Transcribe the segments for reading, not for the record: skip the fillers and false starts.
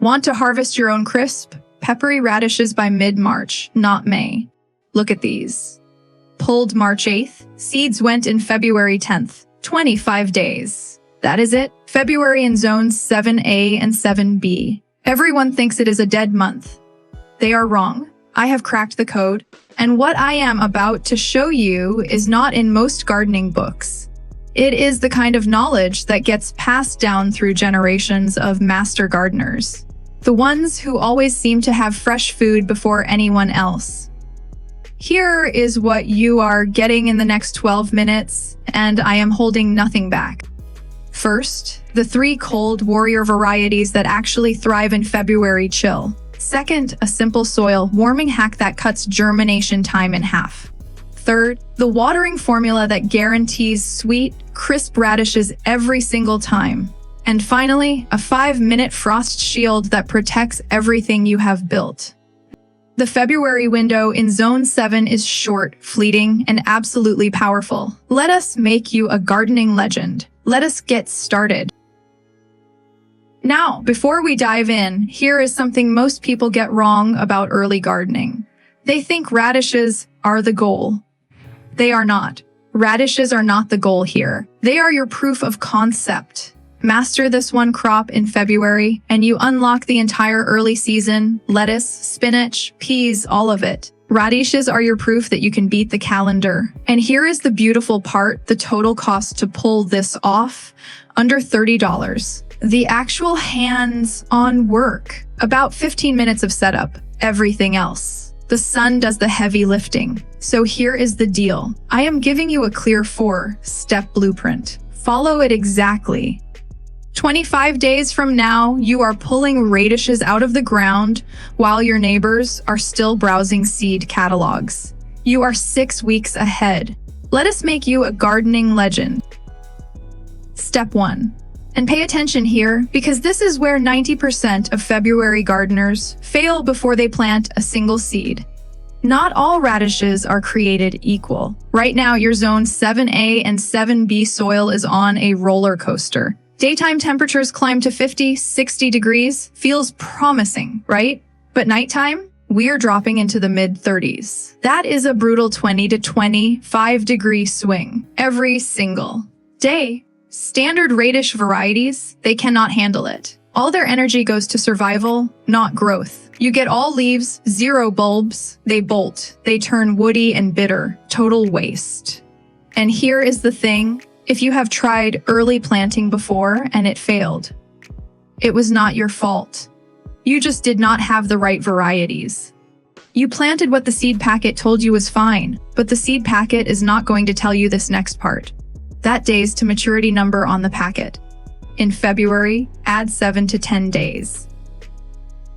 Want to harvest your own crisp, peppery radishes by mid-March, not May? Look at these. Pulled March 8th, seeds went in February 10th, 25 days. That is it. February in zones 7A and 7B. Everyone thinks it is a dead month. They are wrong. I have cracked the code, and what I am about to show you is not in most gardening books. It is the kind of knowledge that gets passed down through generations of master gardeners, the ones who always seem to have fresh food before anyone else. Here is what you are getting in the next 12 minutes, and I am holding nothing back. First, the 3 cold warrior varieties that actually thrive in February chill. Second, a simple soil warming hack that cuts germination time in half. Third, the watering formula that guarantees sweet, crisp radishes every single time. And finally, a 5-minute frost shield that protects everything you have built. The February window in Zone 7 is short, fleeting, and absolutely powerful. Let us make you a gardening legend. Let us get started. Now, before we dive in, here is something most people get wrong about early gardening. They think radishes are the goal. They are not. Radishes are not the goal here. They are your proof of concept. Master this one crop in February, and you unlock the entire early season: lettuce, spinach, peas, all of it. Radishes are your proof that you can beat the calendar. And here is the beautiful part: the total cost to pull this off, under $30. The actual hands-on work, about 15 minutes of setup, everything else. The sun does the heavy lifting. So here is the deal. I am giving you a clear 4-step blueprint. Follow it exactly. 25 days from now, you are pulling radishes out of the ground while your neighbors are still browsing seed catalogs. You are 6 weeks ahead. Let us make you a gardening legend. Step 1. And pay attention here, because this is where 90% of February gardeners fail before they plant a single seed. Not all radishes are created equal. Right now, your zone 7A and 7B soil is on a roller coaster. Daytime temperatures climb to 50, 60 degrees. Feels promising, right? But nighttime, we're dropping into the mid-30s. That is a brutal 20 to 25 degree swing every single day. Standard radish varieties, they cannot handle it. All their energy goes to survival, not growth. You get all leaves, 0 bulbs, they bolt. They turn woody and bitter, total waste. And here is the thing. If you have tried early planting before and it failed, it was not your fault. You just did not have the right varieties. You planted what the seed packet told you was fine, but the seed packet is not going to tell you this next part. That days to maturity number on the packet. In February, add 7 to 10 days.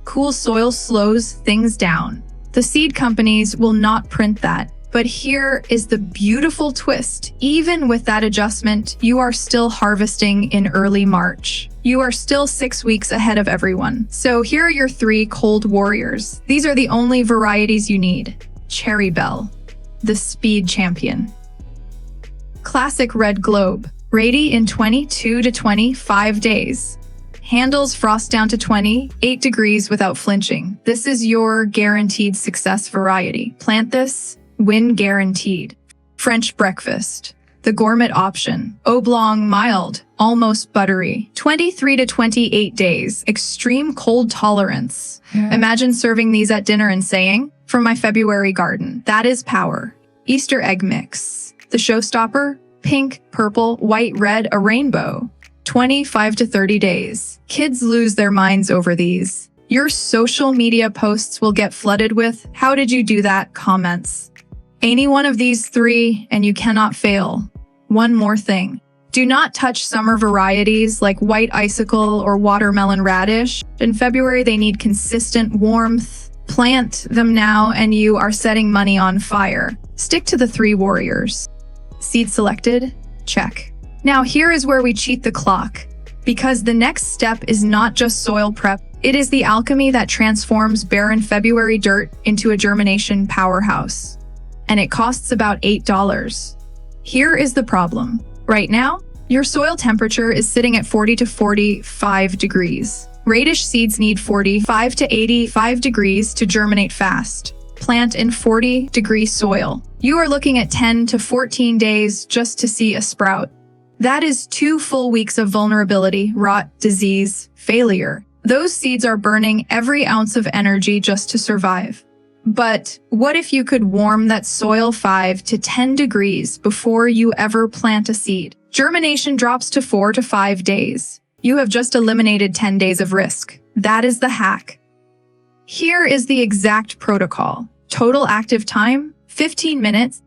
Cool soil slows things down. The seed companies will not print that. But here is the beautiful twist. Even with that adjustment, you are still harvesting in early March. You are still 6 weeks ahead of everyone. So here are your 3 cold warriors. These are the only varieties you need. Cherry Belle, the speed champion. Classic Red Globe, ready in 22 to 25 days. Handles frost down to 28 degrees without flinching. This is your guaranteed success variety. Plant this, win guaranteed. French Breakfast, the gourmet option. Oblong, mild, almost buttery. 23 to 28 days. Extreme cold tolerance. Imagine serving these at dinner and saying, "From my February garden." That is power. Easter egg mix. The showstopper, pink, purple, white, red, a rainbow. 25 to 30 days. Kids lose their minds over these. Your social media posts will get flooded with, "How did you do that?" comments. Any one of these 3 and you cannot fail. One more thing. Do not touch summer varieties like white icicle or watermelon radish. In February, they need consistent warmth. Plant them now and you are setting money on fire. Stick to the 3 warriors. Seed selected? Check. Now here is where we cheat the clock. Because the next step is not just soil prep, it is the alchemy that transforms barren February dirt into a germination powerhouse. And it costs about $8. Here is the problem. Right now, your soil temperature is sitting at 40 to 45 degrees. Radish seeds need 45 to 85 degrees to germinate fast. Plant in 40-degree soil. You are looking at 10 to 14 days just to see a sprout. That is 2 full weeks of vulnerability, rot, disease, failure. Those seeds are burning every ounce of energy just to survive. But what if you could warm that soil 5 to 10 degrees before you ever plant a seed? Germination drops to 4 to 5 days. You have just eliminated 10 days of risk. That is the hack. Here is the exact protocol. Total active time, 15 minutes.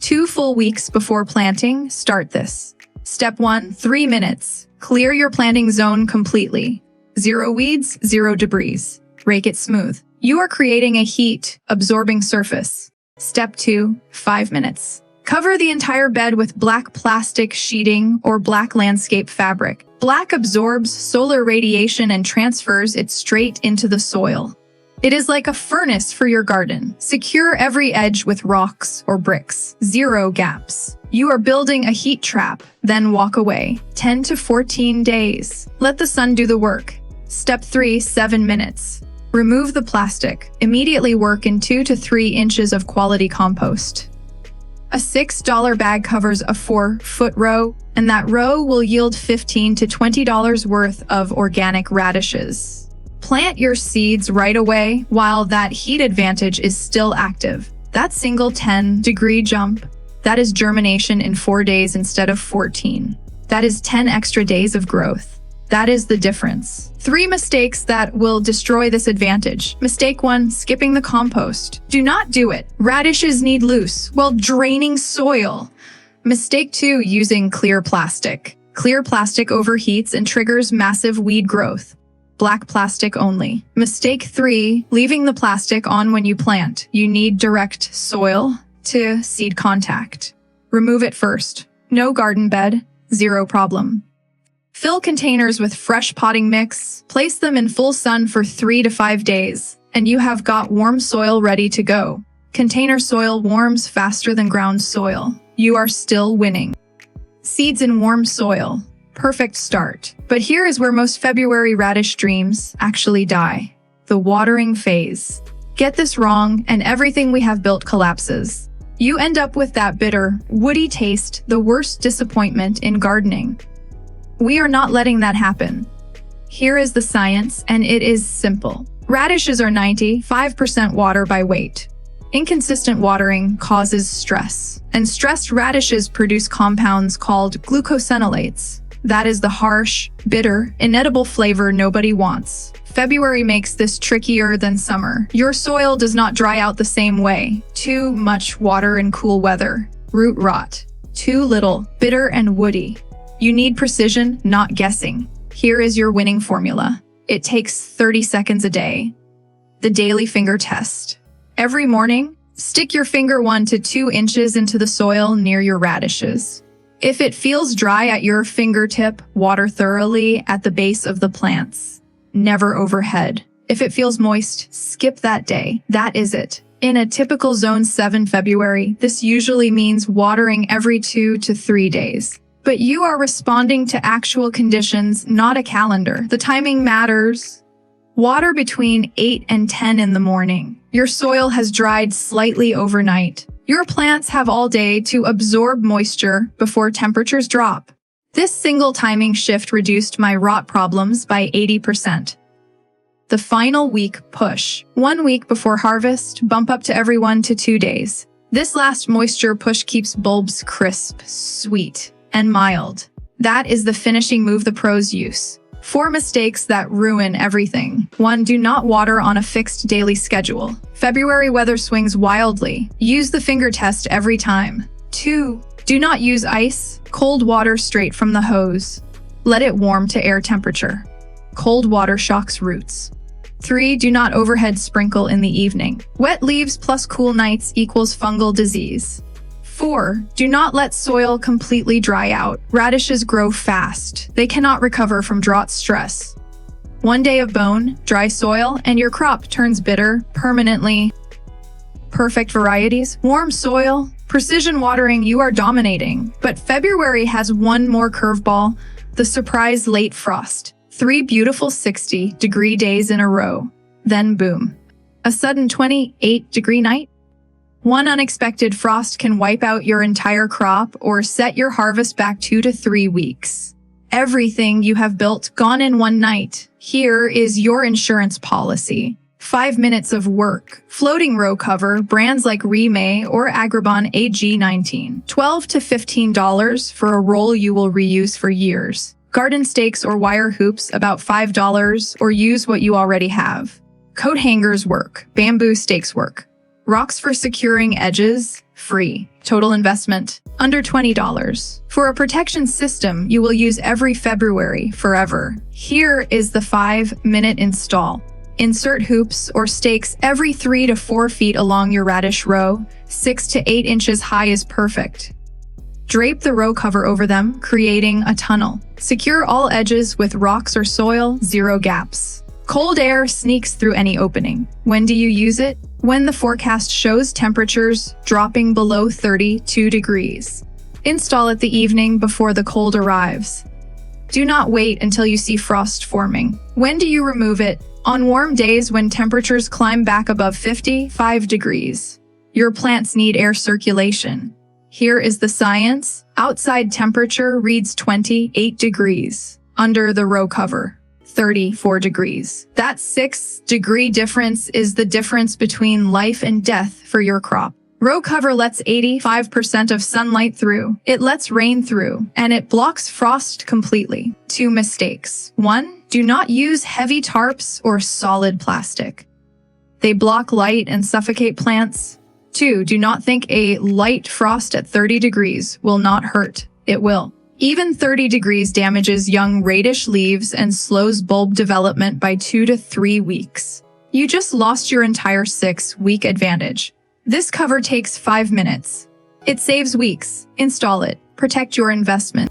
2 full weeks before planting, start this. Step 1, 3 minutes. Clear your planting zone completely. 0 weeds, 0 debris. Rake it smooth. You are creating a heat-absorbing surface. Step 2, 5 minutes. Cover the entire bed with black plastic sheeting or black landscape fabric. Black absorbs solar radiation and transfers it straight into the soil. It is like a furnace for your garden. Secure every edge with rocks or bricks. 0 gaps. You are building a heat trap, then walk away. 10 to 14 days. Let the sun do the work. Step 3, 7 minutes. Remove the plastic. Immediately work in 2 to 3 inches of quality compost. A $6 bag covers a 4-foot row, and that row will yield $15 to $20 worth of organic radishes. Plant your seeds right away while that heat advantage is still active. That single 10-degree jump, that is germination in 4 days instead of 14. That is 10 extra days of growth. That is the difference. 3 mistakes that will destroy this advantage. Mistake 1, skipping the compost. Do not do it. Radishes need loose while draining soil. Mistake 2, using clear plastic. Clear plastic overheats and triggers massive weed growth. Black plastic only. Mistake 3, leaving the plastic on when you plant. You need direct soil to seed contact. Remove it first. No garden bed, 0 problem. Fill containers with fresh potting mix, place them in full sun for 3 to 5 days, and you have got warm soil ready to go. Container soil warms faster than ground soil. You are still winning. Seeds in warm soil. Perfect start. But here is where most February radish dreams actually die. The watering phase. Get this wrong, and everything we have built collapses. You end up with that bitter, woody taste, the worst disappointment in gardening. We are not letting that happen. Here is the science, and it is simple. Radishes are 95% water by weight. Inconsistent watering causes stress, and stressed radishes produce compounds called glucosinolates. That is the harsh, bitter, inedible flavor nobody wants. February makes this trickier than summer. Your soil does not dry out the same way. Too much water in cool weather. Root rot. Too little, bitter and woody. You need precision, not guessing. Here is your winning formula. It takes 30 seconds a day. The daily finger test. Every morning, stick your finger 1 to 2 inches into the soil near your radishes. If it feels dry at your fingertip, water thoroughly at the base of the plants. Never overhead. If it feels moist, skip that day. That is it. In a typical Zone 7 February, this usually means watering every 2 to 3 days. But you are responding to actual conditions, not a calendar. The timing matters. Water between 8 and 10 in the morning. Your soil has dried slightly overnight. Your plants have all day to absorb moisture before temperatures drop. This single timing shift reduced my rot problems by 80%. The final week push. 1 week before harvest, bump up to every 1 to 2 days. This last moisture push keeps bulbs crisp, sweet, and mild. That is the finishing move the pros use. 4 mistakes that ruin everything. 1. Do not water on a fixed daily schedule. February weather swings wildly. Use the finger test every time. 2. Do not use ice, cold water straight from the hose. Let it warm to air temperature. Cold water shocks roots. 3. Do not overhead sprinkle in the evening. Wet leaves plus cool nights equals fungal disease. 4. Do not let soil completely dry out. Radishes grow fast. They cannot recover from drought stress. 1 day of bone, dry soil, and your crop turns bitter permanently. Perfect varieties, warm soil, precision watering, you are dominating. But February has one more curveball, the surprise late frost. 3 beautiful 60-degree days in a row. Then boom. A sudden 28-degree night? One unexpected frost can wipe out your entire crop or set your harvest back 2 to 3 weeks. Everything you have built gone in one night. Here is your insurance policy. 5 minutes of work. Floating row cover, brands like Remay or Agribon AG19. $12 to $15 for a roll you will reuse for years. Garden stakes or wire hoops, about $5, or use what you already have. Coat hangers work. Bamboo stakes work. Rocks for securing edges, free. Total investment, under $20. For a protection system you will use every February, forever. Here is the 5-minute install. Insert hoops or stakes every 3 to 4 feet along your radish row. 6 to 8 inches high is perfect. Drape the row cover over them, creating a tunnel. Secure all edges with rocks or soil, 0 gaps. Cold air sneaks through any opening. When do you use it? When the forecast shows temperatures dropping below 32 degrees. Install it the evening before the cold arrives. Do not wait until you see frost forming. When do you remove it? On warm days when temperatures climb back above 55 degrees. Your plants need air circulation. Here is the science. Outside temperature reads 28 degrees. Under the row cover, 34 degrees. That 6-degree difference is the difference between life and death for your crop. Row cover lets 85% of sunlight through. It lets rain through, and it blocks frost completely. 2 mistakes. 1. Do not use heavy tarps or solid plastic. They block light and suffocate plants. 2. Do not think a light frost at 30 degrees will not hurt. It will. Even 30 degrees damages young radish leaves and slows bulb development by 2 to 3 weeks. You just lost your entire 6-week advantage. This cover takes 5 minutes. It saves weeks. Install it. Protect your investment.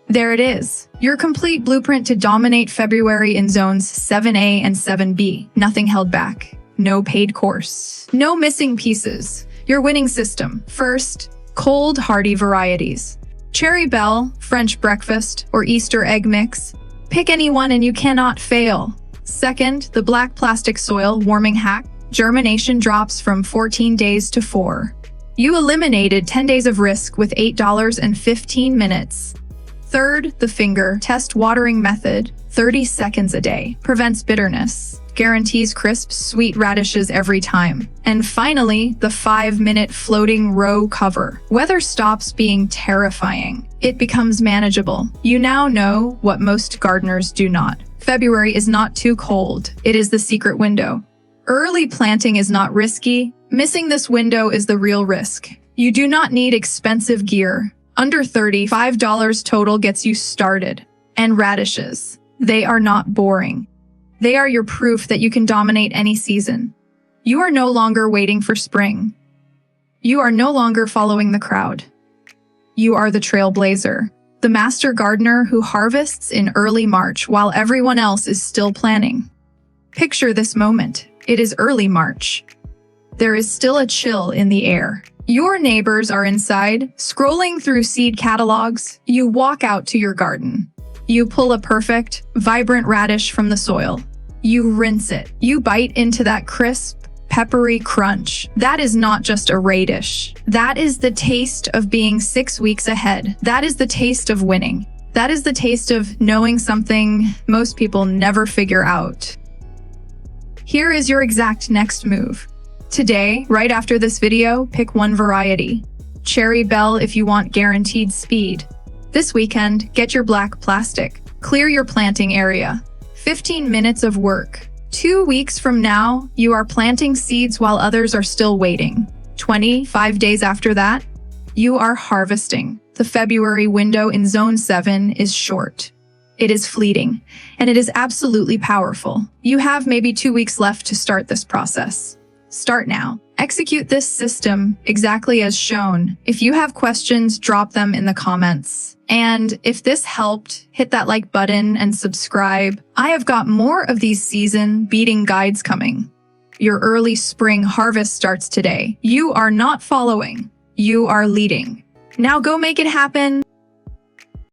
There it is. Your complete blueprint to dominate February in zones 7A and 7B. Nothing held back. No paid course. No missing pieces. Your winning system. First, cold, hardy varieties. Cherry Belle, French breakfast, or Easter egg mix. Pick any one and you cannot fail. Second, the black plastic soil warming hack. Germination drops from 14 days to 4. You eliminated 10 days of risk with $8 and 15 minutes. Third, the finger test watering method. 30 seconds a day. Prevents bitterness. Guarantees crisp, sweet radishes every time. And finally, the 5-minute floating row cover. Weather stops being terrifying. It becomes manageable. You now know what most gardeners do not. February is not too cold. It is the secret window. Early planting is not risky. Missing this window is the real risk. You do not need expensive gear. Under $35 total gets you started. And radishes. They are not boring. They are your proof that you can dominate any season. You are no longer waiting for spring. You are no longer following the crowd. You are the trailblazer, the master gardener who harvests in early March while everyone else is still planning. Picture this moment. It is early March. There is still a chill in the air. Your neighbors are inside, scrolling through seed catalogs. You walk out to your garden. You pull a perfect, vibrant radish from the soil. You rinse it. You bite into that crisp, peppery crunch. That is not just a radish. That is the taste of being 6 weeks ahead. That is the taste of winning. That is the taste of knowing something most people never figure out. Here is your exact next move. Today, right after this video, pick one variety. Cherry Belle if you want guaranteed speed. This weekend, get your black plastic. Clear your planting area. 15 minutes of work. 2 weeks from now, you are planting seeds while others are still waiting. 25 days after that, you are harvesting. The February window in Zone 7 is short. It is fleeting, and it is absolutely powerful. You have maybe 2 weeks left to start this process. Start now. Execute this system exactly as shown. If you have questions, drop them in the comments. And if this helped, hit that like button and subscribe. I have got more of these season-beating guides coming. Your early spring harvest starts today. You are not following. You are leading. Now go make it happen.